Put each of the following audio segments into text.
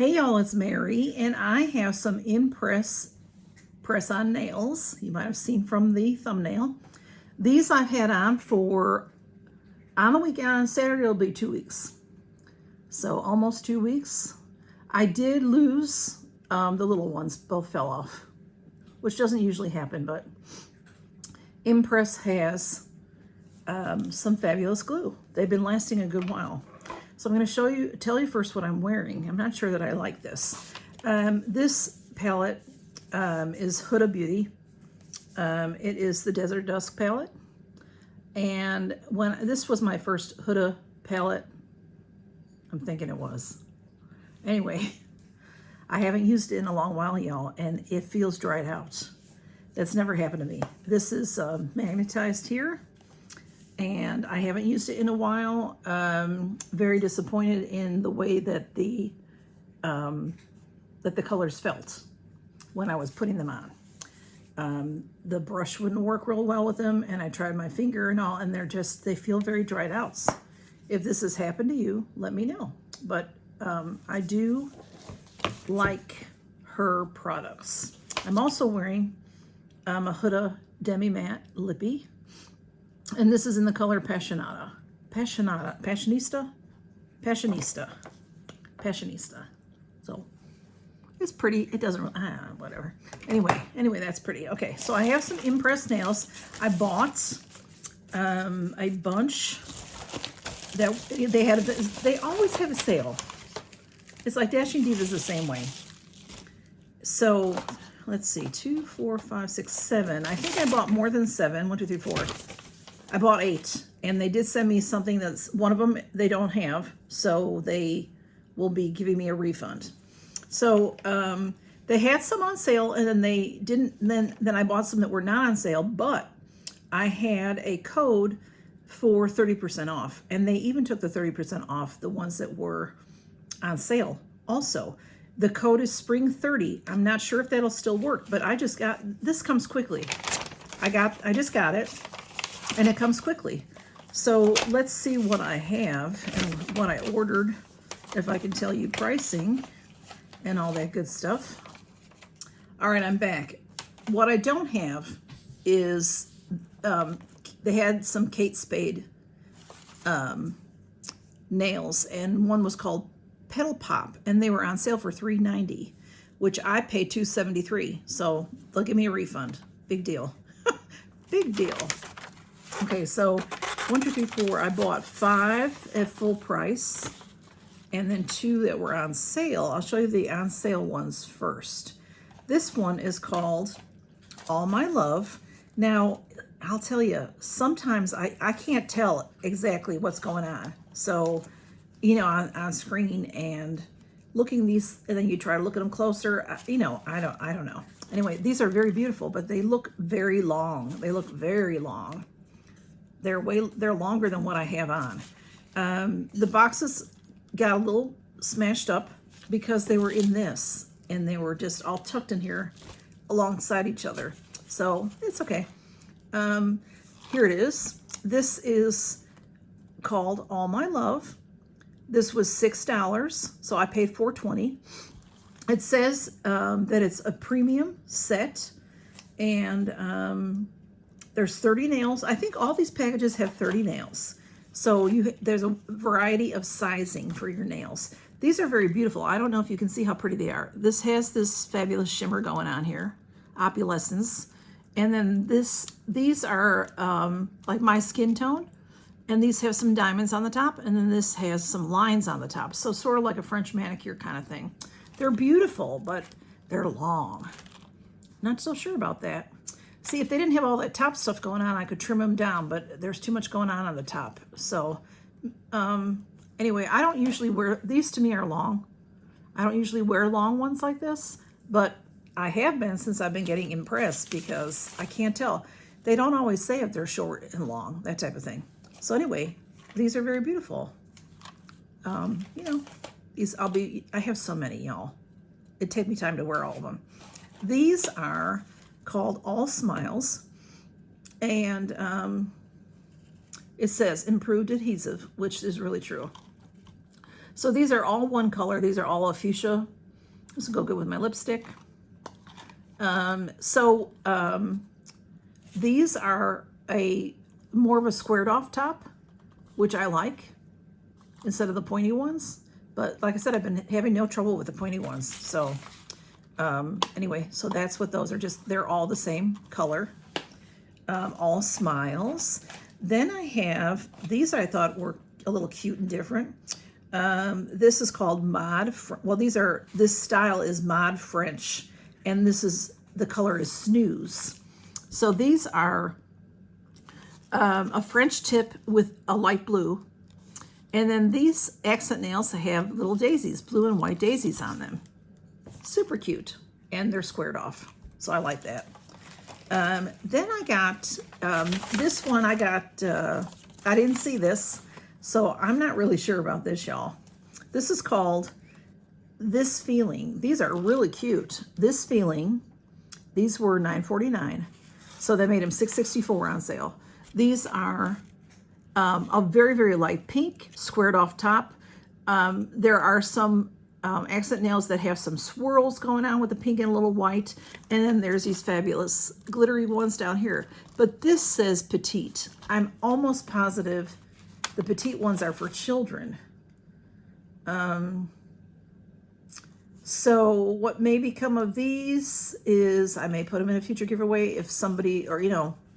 Hey y'all, it's Mary, and I have some Impress press-on nails. You might have seen from the thumbnail. These I've had on for, on the weekend, on Saturday it'll be 2 weeks. So almost 2 weeks. I did lose the little ones, both fell off, which doesn't usually happen, but Impress has some fabulous glue. They've been lasting a good while. So I'm going to tell you first what I'm wearing. I'm not sure that I like this. This palette is Huda Beauty. It is the Desert Dusk palette. And this was my first Huda palette, I'm thinking it was. Anyway, I haven't used it in a long while, y'all, and it feels dried out. That's never happened to me. This is magnetized here. And I haven't used it in a while. Very disappointed in the way that the colors felt when I was putting them on. The brush wouldn't work real well with them, and I tried my finger and all, and they feel very dried out. If this has happened to you, let me know. But I do like her products. I'm also wearing a Huda Demi Matte Lippy. And this is in the color Passionista. So it's pretty. It doesn't really, whatever. Anyway, that's pretty. Okay, so I have some Impress nails. I bought a bunch that they always have a sale. It's like Dashing Diva is the same way. So let's see, 2, 4, 5, 6, 7. I think I bought more than 7. 1, 2, 3, 4. I bought 8, and they did send me something that's, one of them they don't have, so they will be giving me a refund. So they had some on sale, and then they didn't, then I bought some that were not on sale, but I had a code for 30% off, and they even took the 30% off the ones that were on sale also. The code is Spring 30. I'm not sure if that'll still work, but this comes quickly. I just got it. And it comes quickly. So let's see what I have and what I ordered, if I can tell you pricing and all that good stuff. All right, I'm back. What I don't have is, they had some Kate Spade nails, and one was called Petal Pop, and they were on sale for $3.90, which I paid $2.73. So they'll give me a refund. Big deal. Big deal. Okay, so 1, 2, 3, 4. I bought 5 at full price, and then 2 that were on sale. I'll show you the on sale ones first. This one is called All My Love. Now, I'll tell you, sometimes I can't tell exactly what's going on. So, you know, on screen and looking these, and then you try to look at them closer. You know, I don't know. Anyway, these are very beautiful, but they look very long. They look very long. They're longer than what I have on. The boxes got a little smashed up because they were in this, and they were just all tucked in here alongside each other. So it's okay. Here it is. This is called All My Love. This was $6, so I paid $4.20. It says that it's a premium set, and there's 30 nails. I think all these packages have 30 nails. So there's a variety of sizing for your nails. These are very beautiful. I don't know if you can see how pretty they are. This has this fabulous shimmer going on here, opulescence. And then these are like my skin tone. And these have some diamonds on the top. And then this has some lines on the top. So sort of like a French manicure kind of thing. They're beautiful, but they're long. Not so sure about that. See, if they didn't have all that top stuff going on, I could trim them down, but there's too much going on the top. So anyway, I don't usually wear, these to me are long. I don't usually wear long ones like this, but I have been since I've been getting Impressed, because I can't tell. They don't always say if they're short and long, that type of thing. So anyway, these are very beautiful. You know, I have so many, y'all. It'd take me time to wear all of them. These are called All Smiles, and it says improved adhesive, which is really true. So these are all one color. These are all a fuchsia. This will go good with my lipstick. These are more of a squared off top, which I like, instead of the pointy ones. But like I said, I've been having no trouble with the pointy ones. So anyway, so that's what those are. They're all the same color, all smiles. Then I have these I thought were a little cute and different. This is called Mod. Well, this style is Mod French, and the color is Snooze. So these are a French tip with a light blue, and then these accent nails have little daisies, blue and white daisies on them. Super cute, and they're squared off, so I like that. Then I got this one. I didn't see this, so I'm not really sure about this, y'all. This is called This Feeling. These are really cute. This Feeling. These were $9.49, so they made them $6.64 on sale. These are a very, very light pink, squared off top. There are some accent nails that have some swirls going on with the pink and a little white. And then there's these fabulous glittery ones down here. But this says petite. I'm almost positive the petite ones are for children. So what may become of these is I may put them in a future giveaway if somebody, or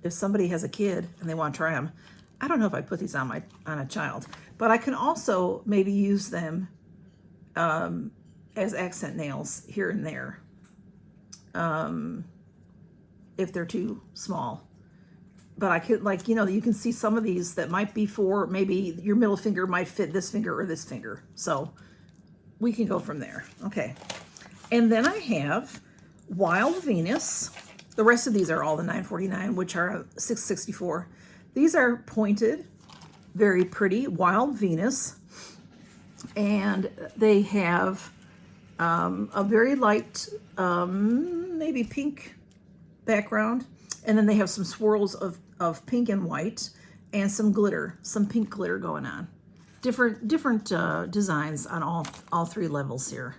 if somebody has a kid and they want to try them. I don't know if I put these on a child, but I can also maybe use them as accent nails here and there, if they're too small. But I could, you can see some of these that might be for, maybe your middle finger might fit this finger or this finger. So we can go from there. Okay. And then I have Wild Venus. The rest of these are all the $9.49, which are $6.64. These are pointed, very pretty, Wild Venus. And they have a very light, maybe pink background. And then they have some swirls of pink and white and some glitter, some pink glitter going on. Different designs on all three levels here.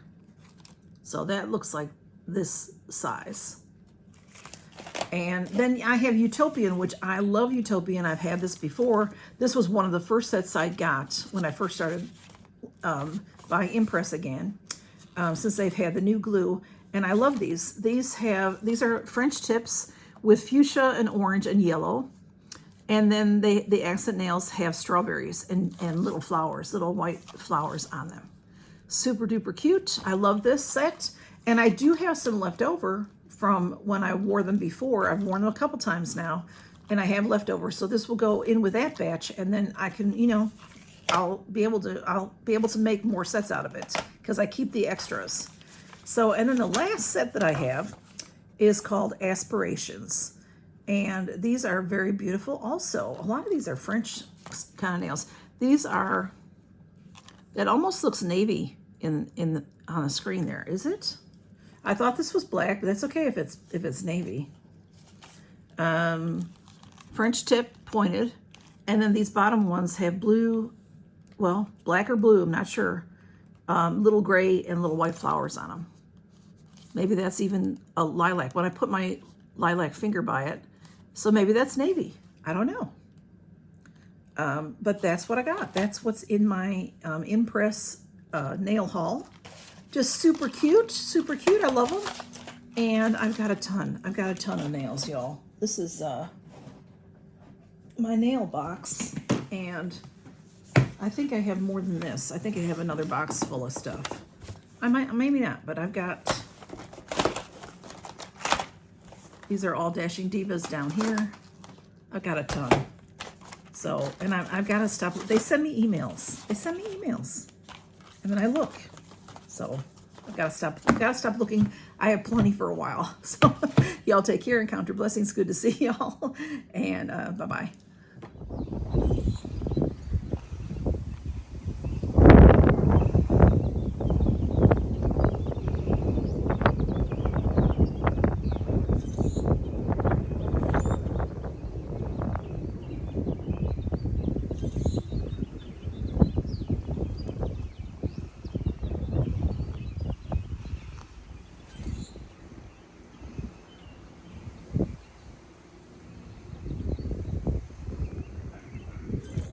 So that looks like this size. And then I have Utopian, which I love Utopian. I've had this before. This was one of the first sets I got when I first started buying Impress again, since they've had the new glue. And I love these. These are French tips with fuchsia and orange and yellow. And then the accent nails have strawberries and little flowers, little white flowers on them. Super duper cute. I love this set. And I do have some left over from when I wore them before. I've worn them a couple times now, and I have leftover. So this will go in with that batch, and then I can, I'll be able to make more sets out of it because I keep the extras. So, and then the last set that I have is called Aspirations. And these are very beautiful also. A lot of these are French kind of nails. These are, that almost looks navy on the screen there. Is it? I thought this was black, but that's okay if it's navy. French tip, pointed. And then these bottom ones have blue, well, black or blue, I'm not sure. Little gray and little white flowers on them. Maybe that's even a lilac. When I put my lilac finger by it, so maybe that's navy. I don't know. But that's what I got. That's what's in my Impress nail haul. Just super cute, super cute. I love them. And I've got a ton. I've got a ton of nails, y'all. This is my nail box. And I think I have more than this. I think I have another box full of stuff. I might, maybe not, but I've got, these are all Dashing Divas down here. I've got a ton. So, and I've got to stop. They send me emails. They send me emails. And then I look. So I've got to stop. I've got to stop looking. I have plenty for a while. So y'all take care and count your blessings. Good to see y'all. And bye-bye.